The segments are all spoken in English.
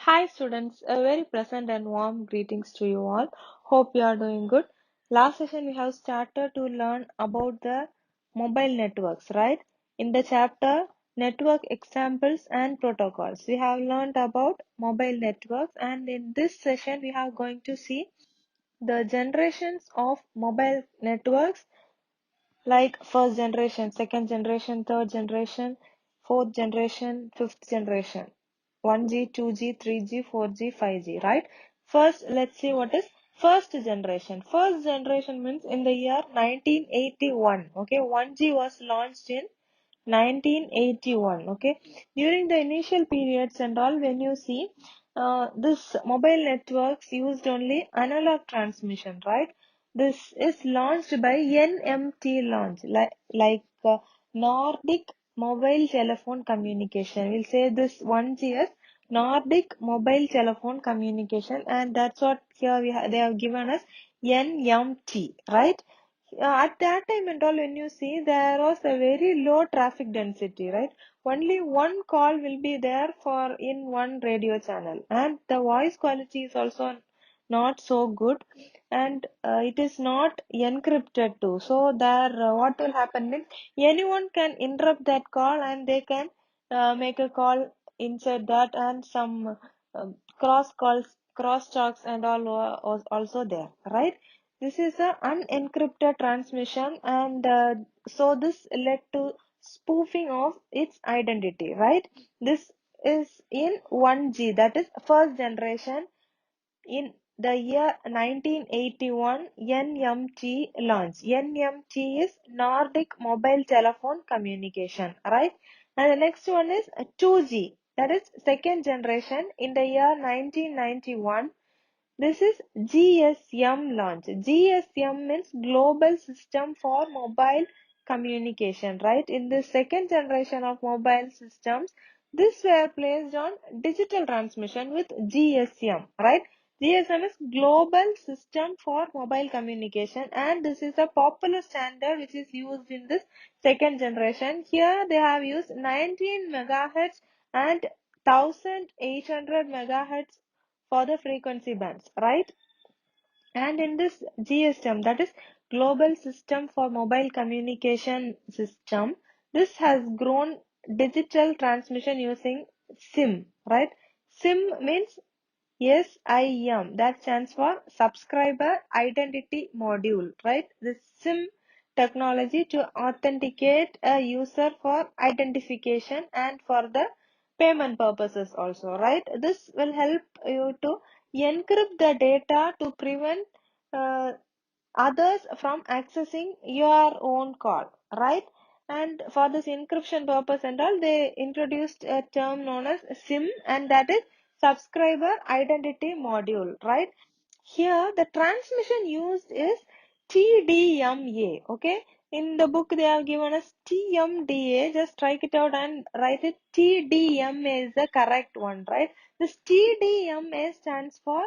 Hi students, a very pleasant and warm greetings to you all. Hope you are doing good. Last session we have started to learn about the mobile networks, right? In the chapter network examples and protocols, we have learned about mobile networks, and in this session we are going to see the generations of mobile networks like first generation, second generation, third generation, fourth generation, fifth generation, 1G, 2G, 3G, 4G, 5G, right? First, let's see what is first generation. First generation means in the year 1981. Okay, 1G was launched in 1981. Okay, during the initial periods and all, when you see this mobile networks used only analog transmission, right? This is launched by NMT launch, like Nordic Mobile Telephone Communication. We'll say this 1G as Nordic Mobile Telephone Communication, and that's what here they have given us NMT, right? At that time and all, when you see, there was a very low traffic density, right? Only one call will be there for in one radio channel, and the voice quality is also not so good, and it is not encrypted too. So there, what will happen is anyone can interrupt that call, and they can make a call inside that, and some cross calls, cross talks, and all was also there, right? This is a unencrypted transmission, and so this led to spoofing of its identity, right? This is in 1G, that is first generation. In the year 1981, NMT launched. NMT is Nordic Mobile Telephone Communication, right? And the next one is 2G, that is second generation in the year 1991. This is GSM launch. GSM means Global System for Mobile Communication, right? In the second generation of mobile systems, this were placed on digital transmission with GSM, right? GSM is Global System for Mobile Communication, and this is a popular standard which is used in this second generation. Here they have used 19 megahertz and 1800 megahertz for the frequency bands, right? And in this GSM, that is Global System for Mobile Communication System, this has grown digital transmission using SIM, right? SIM means SIM, that stands for Subscriber Identity Module, right? This SIM technology to authenticate a user for identification and for the payment purposes also, right? This will help you to encrypt the data to prevent uh, others from accessing your own call, right? And for this encryption purpose and all, they introduced a term known as SIM, and that is Subscriber Identity Module, right? Here the transmission used is TDMA, okay? In the book they have given us TMDA, just strike it out and write it. TDMA is the correct one, right? This TDMA stands for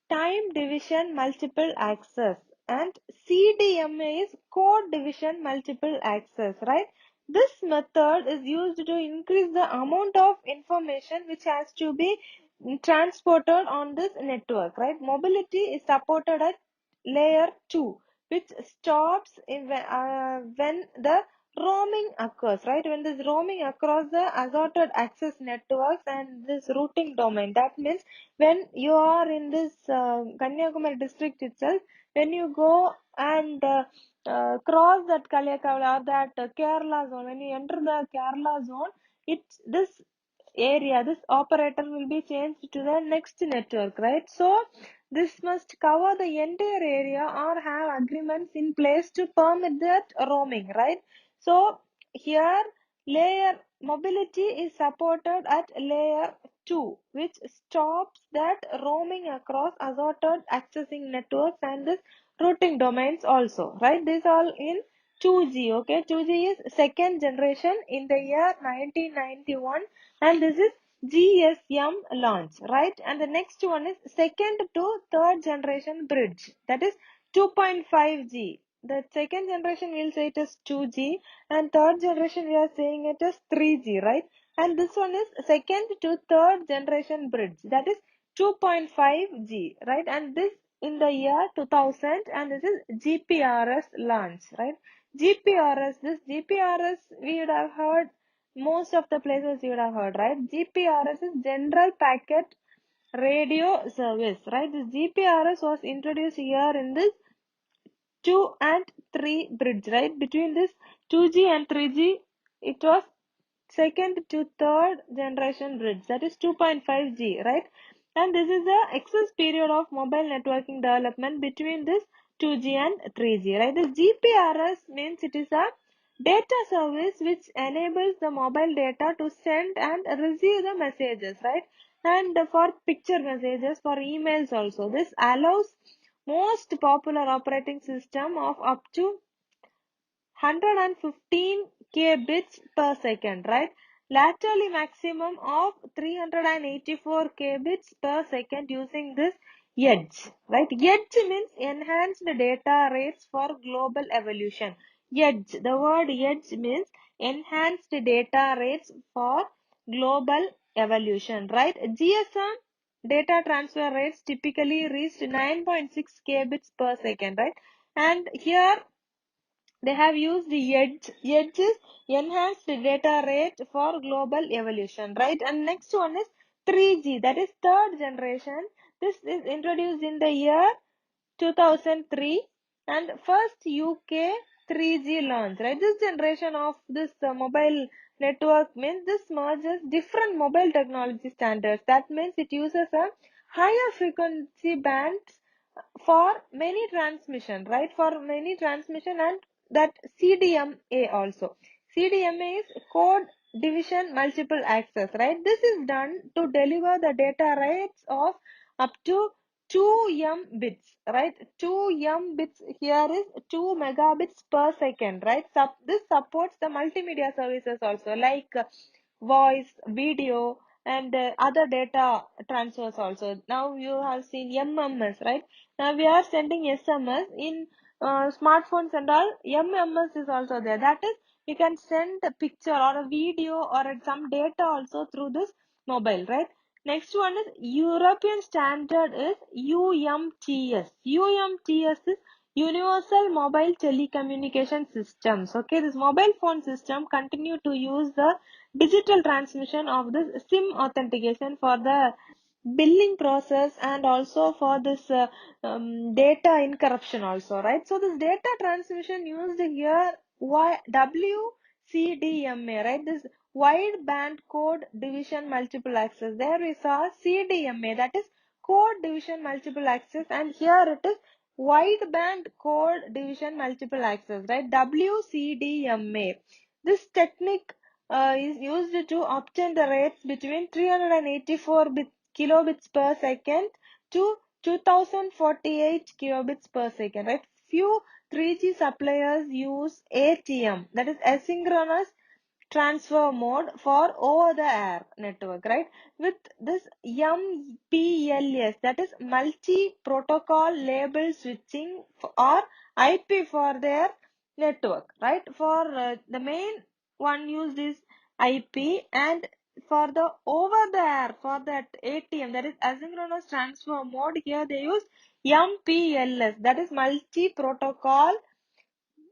time division multiple access, and CDMA is code division multiple access, right? This method is used to increase the amount of information which has to be transported on this network, right? Mobility is supported at layer 2, which stops when the roaming occurs, right? When this roaming across the assorted access networks and this routing domain, that means when you are in this Kanyakumari district itself, when you go and cross that Kaliyakavala or that Kerala zone, when you enter the Kerala zone, it's this area, this operator will be changed to the next network, right? So this must cover the entire area or have agreements in place to permit that roaming, right? So here layer mobility is supported at layer 2, which stops that roaming across assorted accessing networks and this routing domains also, right? This all in 2G, okay? 2G is second generation in the year 1991, and this is GSM launch, right? And the next one is second to third generation bridge, that is 2.5G. The second generation we'll say it is 2G, and third generation we are saying it as 3G, right? And this one is second to third generation bridge, that is 2.5G, right? And this in the year 2000, and this is GPRS launch, right? This GPRS we would have heard, most of the places you would have heard, right? GPRS is General Packet Radio Service, right? This GPRS was introduced here in this 2 and 3 bridge, right? Between this 2G and 3G, it was second to third generation bridge, that is 2.5G, right? And this is the excess period of mobile networking development between this 2G and 3G, right? The GPRS means it is a data service which enables the mobile data to send and receive the messages, right? And for picture messages, for emails also. This allows most popular operating system of up to 115 kbits per second, right? Laterally maximum of 384 kbits per second using this EDGE, right? EDGE means enhanced data rates for global evolution. EDGE, the word EDGE means enhanced data rates for global evolution, right? GSM data transfer rates typically reached 9.6 kbits per second, right? And here they have used the edges enhanced data rate for global evolution, right? And next one is 3G, that is third generation. This is introduced in the year 2003 and first UK 3G launch, right? This generation of this mobile network means this merges different mobile technology standards. That means it uses a higher frequency bands for many transmission, right? For many transmission, and that CDMA also. CDMA is code division multiple access, right? This is done to deliver the data rates of up to 2 M bits, right? 2 M bits here is 2 megabits per second, right? This supports the multimedia services also, like voice, video, and other data transfers also. Now you have seen MMS, right? Now we are sending SMS in smartphones and all. MMS is also there. That is, you can send a picture or a video or some data also through this mobile, right? Next one is European standard is UMTS. UMTS is Universal Mobile Telecommunication Systems. Okay, this mobile phone system continue to use the digital transmission of this SIM authentication for the billing process and also for this data encryption also, right? So this data transmission used here WCDMA, right? This wide band code division multiple access. There we saw CDMA, that is code division multiple access, and here it is wide band code division multiple access, right? WCDMA. This technique is used to obtain the rates between 384 kilobits per second to 2048 kilobits per second, right? Few 3G suppliers use ATM, that is asynchronous transfer mode for over the air network, right? With this MPLS, that is multi protocol label switching or IP for their network, right? For the main one used is IP, and for the over the air, for that ATM, that is asynchronous transfer mode, here they use MPLS, that is multi protocol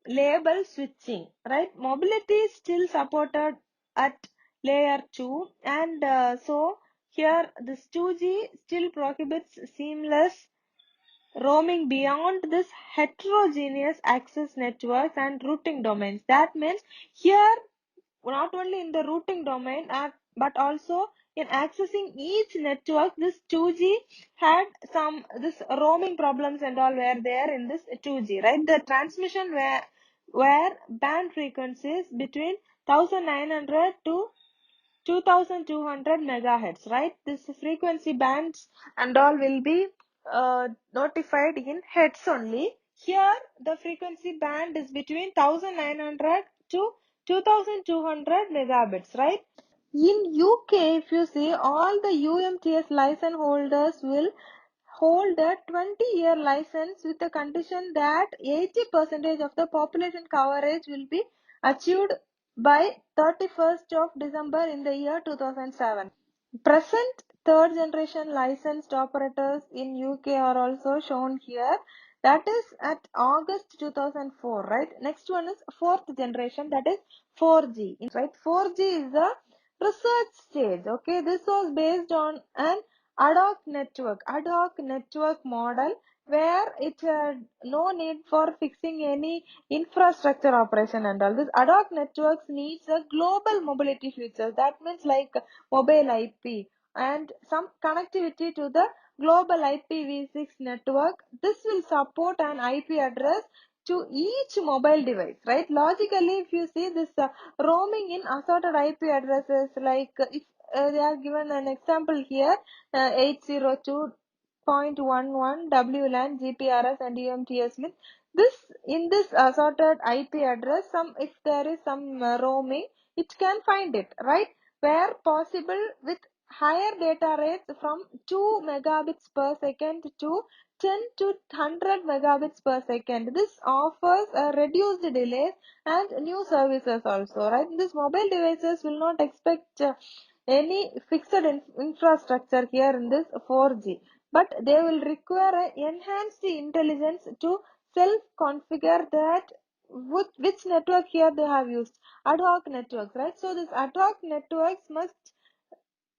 label switching, right? Mobility is still supported at layer 2, and so here this 2G still prohibits seamless roaming beyond this heterogeneous access networks and routing domains. That means here not only in the routing domain but also in accessing each network, this 2G had some this roaming problems and all were there in this 2G, right? The transmission were band frequencies between 1900 to 2200 megahertz, right? This frequency bands and all will be notified in hertz only. Here the frequency band is between 1900 to 2200 megabits, right? In UK, if you see, all the UMTS license holders will hold a 20-year license with the condition that 80% of the population coverage will be achieved by 31st of December in the year 2007. Present third generation licensed operators in UK are also shown here. That is at August 2004, right? Next one is fourth generation, that is 4G, right? 4G is the research stage, okay? This was based on an ad hoc network model where it had no need for fixing any infrastructure operation and all. This ad hoc networks needs a global mobility feature. That means like mobile IP and some connectivity to the global IPv6 network. This will support an IP address to each mobile device, right? Logically, if you see this roaming in assorted IP addresses, like if they are given an example here, 802.11 WLAN, GPRS and UMTS means this in this assorted IP address, some if there is some roaming, it can find it, right? Where possible with higher data rates from 2 megabits per second to 10 to 100 megabits per second. This offers a reduced delays and new services also, right? These mobile devices will not expect any fixed infrastructure here in this 4G, but they will require enhanced intelligence to self-configure that which network here they have used ad hoc networks, right? So this ad hoc networks must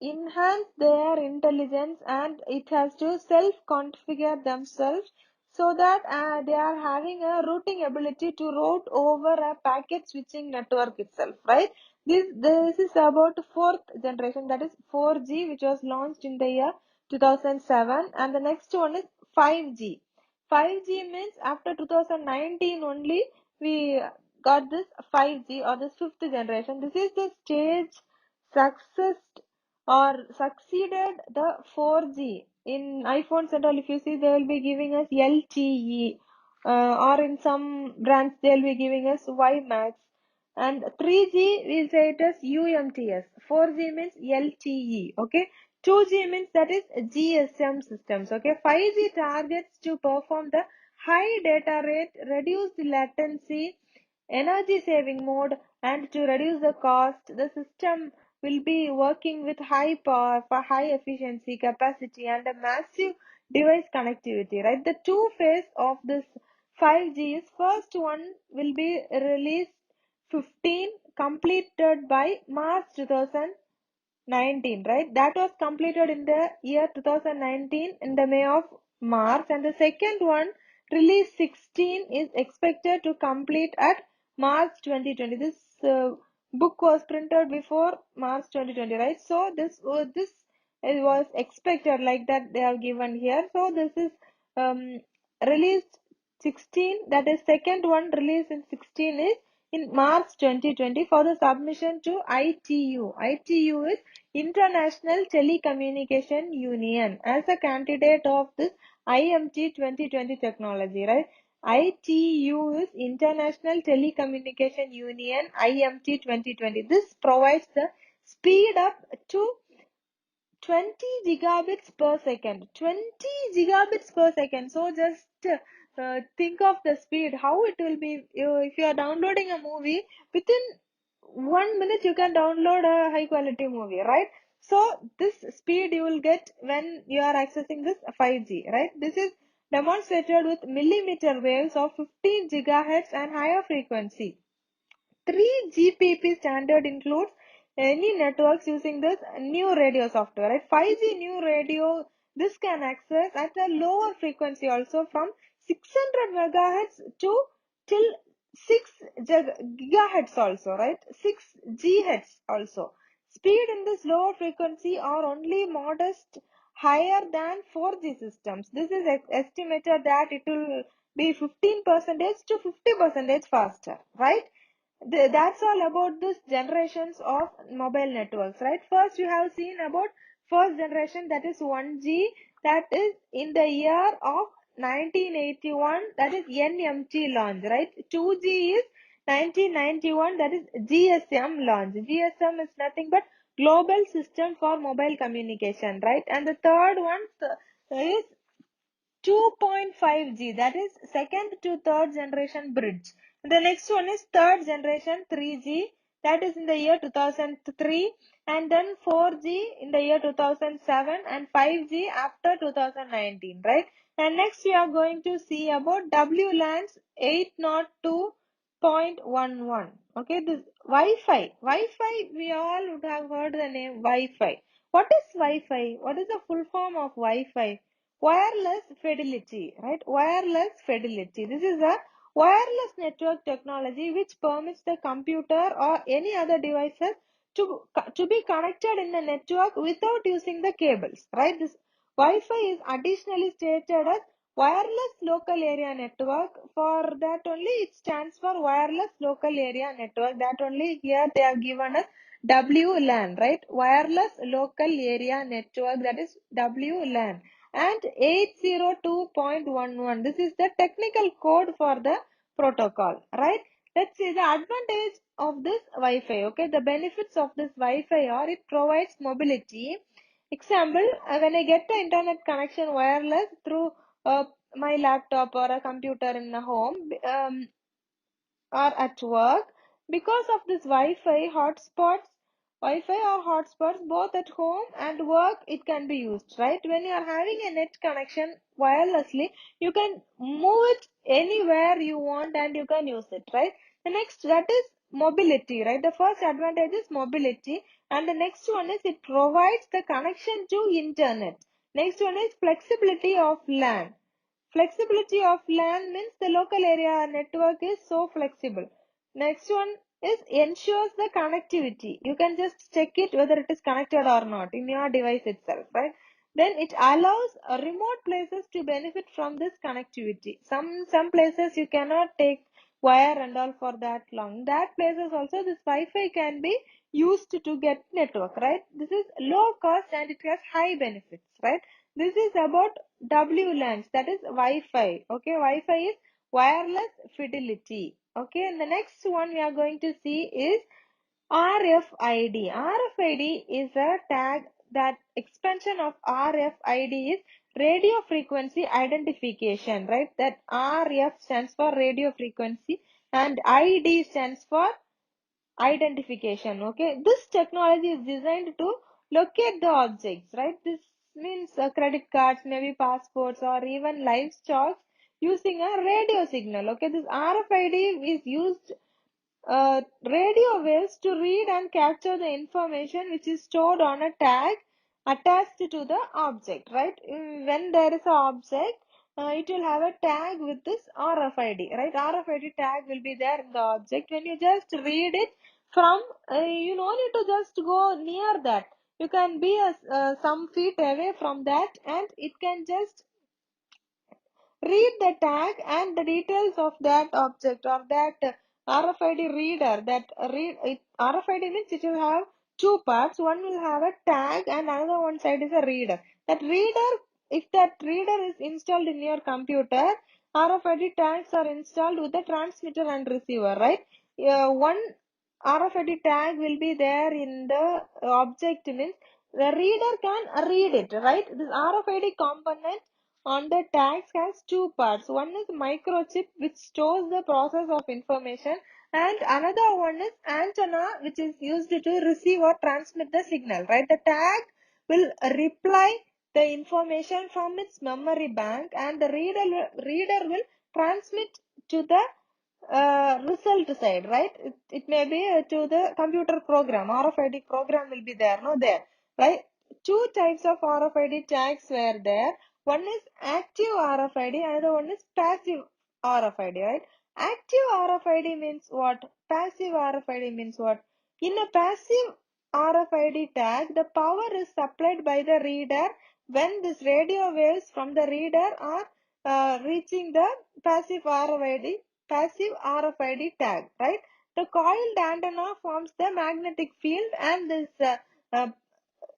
enhance their intelligence and it has to self configure themselves so that they are having a routing ability to route over a packet switching network itself, right? This is about fourth generation, that is 4G, which was launched in the year 2007, and the next one is 5G. 5G means after 2019 only we got this 5G or this fifth generation. This is the stage success or succeeded the 4G. In iPhones and all, if you see, they will be giving us LTE, or in some brands, they will be giving us WiMAX. And 3G, we say it as UMTS. 4G means LTE, okay? 2G means that is GSM systems, okay? 5G targets to perform the high data rate, reduce the latency, energy saving mode, and to reduce the cost. The system will be working with high power for high efficiency, capacity, and a massive device connectivity, right? The two phase of this 5G is first one will be released 15 completed by March 2019, right? That was completed in the year 2019 in the May of March, and the second one, release 16, is expected to complete at March 2020. This book was printed before March 2020, right? So this it was expected like that they have given here. So this is um, released 16, that is second one released in 16 is in March 2020 for the submission to ITU. ITU is International Telecommunication Union as a candidate of this IMT 2020 technology, right? ITU is International Telecommunication Union IMT 2020. This provides the speed up to 20 gigabits per second. 20 gigabits per second. So just think of the speed, how it will be. If you are downloading a movie, within 1 minute you can download a high quality movie, right? So this speed you will get when you are accessing this 5G, right? This is demonstrated with millimeter waves of 15 gigahertz and higher frequency. 3GPP standard includes any networks using this new radio software, right? 5G new radio, this can access at a lower frequency also from 600 megahertz to till 6 gigahertz also, right? 6 GHz also. Speed in this lower frequency are only modest higher than 4G systems. This is estimated that it will be 15% to 50% faster, right? That's all about this generations of mobile networks, right? First you have seen about first generation, that is 1G, that is in the year of 1981, that is NMT launch, right? 2G is 1991, that is GSM launch. GSM is nothing but global system for mobile communication, right? And the third one is 2.5G, that is second to third generation bridge. The next one is third generation 3G. that is in the year 2003, and then 4G in the year 2007, and 5G after 2019, right? And next we are going to see about WLAN's 802.11. Okay, this Wi-Fi. Wi-Fi, we all would have heard the name Wi-Fi. What is Wi-Fi? What is the full form of Wi-Fi? Wireless fidelity, right? Wireless fidelity. This is a wireless network technology which permits the computer or any other devices to be connected in the network without using the cables, right? This Wi-Fi is additionally stated as wireless local area network. For that only it stands for wireless local area network. That only here they have given us WLAN, right? Wireless local area network, that is WLAN. And 802.11, this is the technical code for the protocol, right? Let's see the advantage of this Wi-Fi. Okay, the benefits of this Wi-Fi are it provides mobility. Example, when I get the internet connection wireless through my laptop or a computer in the home, or at work, because of this Wi-Fi or hotspots both at home and work, it can be used, right? When you are having a net connection wirelessly, you can move it anywhere you want and you can use it, right? The next, that is mobility, right? The first advantage is mobility, and the next one is it provides the connection to internet. Next one is flexibility of LAN. Flexibility of LAN means the local area network is so flexible. Next one is ensures the connectivity. You can just check it whether it is connected or not in your device itself, right? Then it allows remote places to benefit from this connectivity. Some places you cannot take wire and all for that long. That places also this Wi-Fi can be used to get network, right? This is low cost and it has high benefits, right? This is about WLANs, that is Wi-Fi. Okay, Wi-Fi is wireless fidelity. Okay, and the next one we are going to see is RFID. RFID is a tag, that expansion of RFID is radio frequency identification, right? That RF stands for radio frequency and ID stands for identification. Okay, this technology is designed to locate the objects, right? This means credit cards, maybe passports, or even livestock using a radio signal. Okay, this RFID is used radio waves to read and capture the information which is stored on a tag attached to the object, right? When there is an object, it will have a tag with this RFID, right? RFID tag will be there in the object. When you just read it from, you no need to just go near that. You can be some feet away from that and it can just read the tag and the details of that object or that RFID reader. That RFID means it will have two parts. One will have a tag and another one side is a reader. That reader, if that reader is installed in your computer, RFID tags are installed with the transmitter and receiver, right? One RFID tag will be there in the object means the reader can read it, right? This RFID component on the tags has two parts. One is microchip which stores the process of information and another one is antenna which is used to receive or transmit the signal, right? The tag will reply the information from its memory bank and the reader will transmit to the result side, right? It may be to the computer program. RFID program will be there, no there, right? Two types of RFID tags were there. One is active RFID, another one is passive RFID, right? Active RFID means what? Passive RFID means what? In a passive RFID tag, the power is supplied by the reader when this radio waves from the reader are reaching the passive RFID tag, right? The coiled antenna forms the magnetic field and this uh,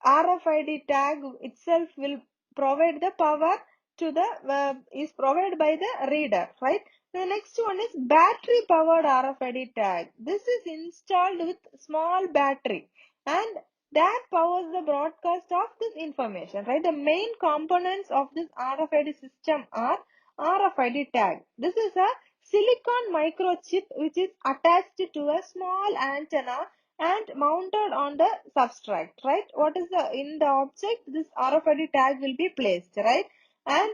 RFID tag itself will provide the power to the is provided by the reader, right? The next one is battery powered RFID tag. This is installed with small battery and that powers the broadcast of this information, right? The main components of this RFID system are RFID tag. This is a silicon microchip which is attached to a small antenna and mounted on the substrate, right? What is the in the object? This RFID tag will be placed, right? And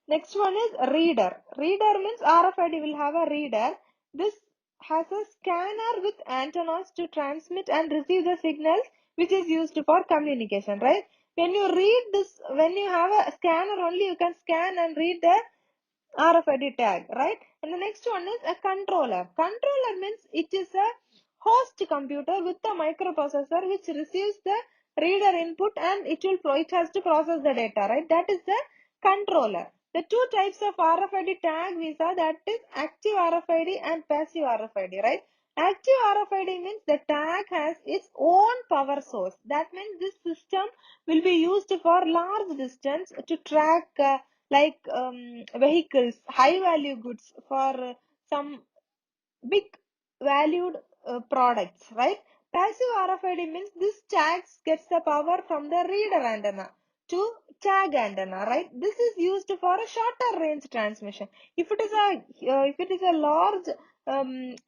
next one is reader. Reader means RFID will have a reader. This has a scanner with antennas to transmit and receive the signals which is used for communication, right? When you read this, when you have a scanner only, you can scan and read the RFID tag, right? And the next one is a controller. Controller means it is a host computer with a microprocessor which receives the reader input and it has to process the data, right? That is the controller. The two types of RFID tag we saw, that is active RFID and passive RFID, right? Active RFID means the tag has its own power source. That means this system will be used for large distance to track vehicles, high value goods for some big valued products, right? Passive RFID means this tag gets the power from the reader antenna to tag antenna, right? This is used for a shorter range transmission. If it is a large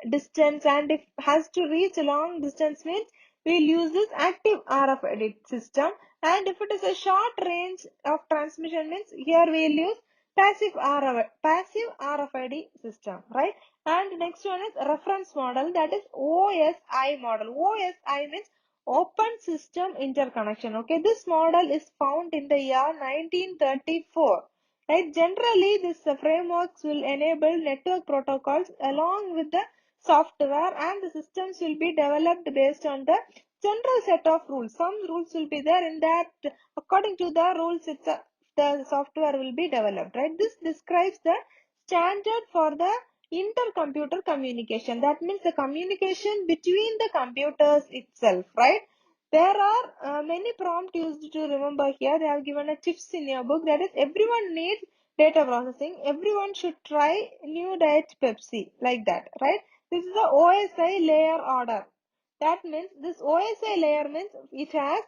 distance and if has to reach a long distance means we'll use this active RFID system. And if it is a short range of transmission means here we'll use passive RFID system, right? And next one is reference model, that is OSI model. OSI means Open System Interconnection. Okay, this model is found in the year 1934. Right, generally this frameworks will enable network protocols along with the software, and the systems will be developed based on the general set of rules. Some rules will be there in that according to the rules the software will be developed, right? This describes the standard for the intercomputer communication. That means the communication between the computers itself, right? There are many prompts used to remember here. They have given a tips in your book, that is everyone needs data processing. Everyone should try new diet Pepsi, like that, right? This is the OSI layer order. That means this OSI layer means it has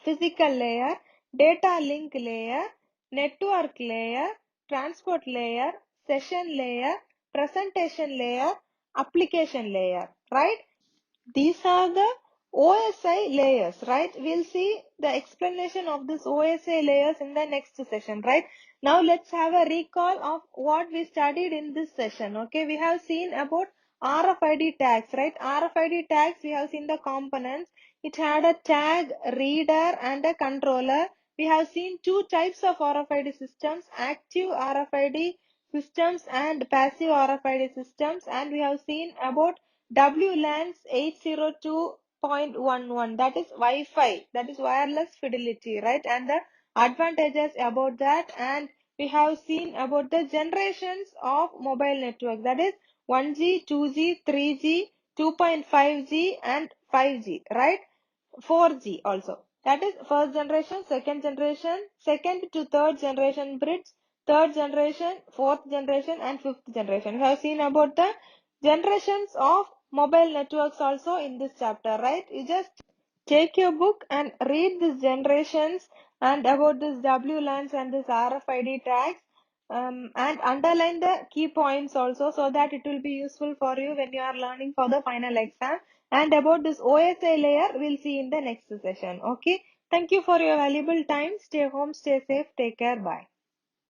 physical layer, data link layer, network layer, transport layer, session layer, presentation layer, application layer, right? These are the OSI layers, right? We'll see the explanation of this OSI layers in the next session, right? Now let's have a recall of what we studied in this session. Okay, we have seen about RFID tags, right? RFID tags, we have seen the components. It had a tag, reader and a controller. We have seen two types of RFID systems, active RFID systems and passive RFID systems, and we have seen about WLANs 802.11, that is Wi-Fi, that is wireless fidelity, right? And the advantages about that, and we have seen about the generations of mobile network, that is 1G, 2G, 3G, 2.5G and 5G, right? 4G also. That is first generation, second to third generation bridge, third generation, fourth generation and fifth generation. We have seen about the generations of mobile networks also in this chapter, right? You just take your book and read these generations and about this WLANs and this RFID tags, and underline the key points also so that it will be useful for you when you are learning for the final exam. And about this OSI layer, we'll see in the next session. Okay. Thank you for your valuable time. Stay home, stay safe, take care. Bye.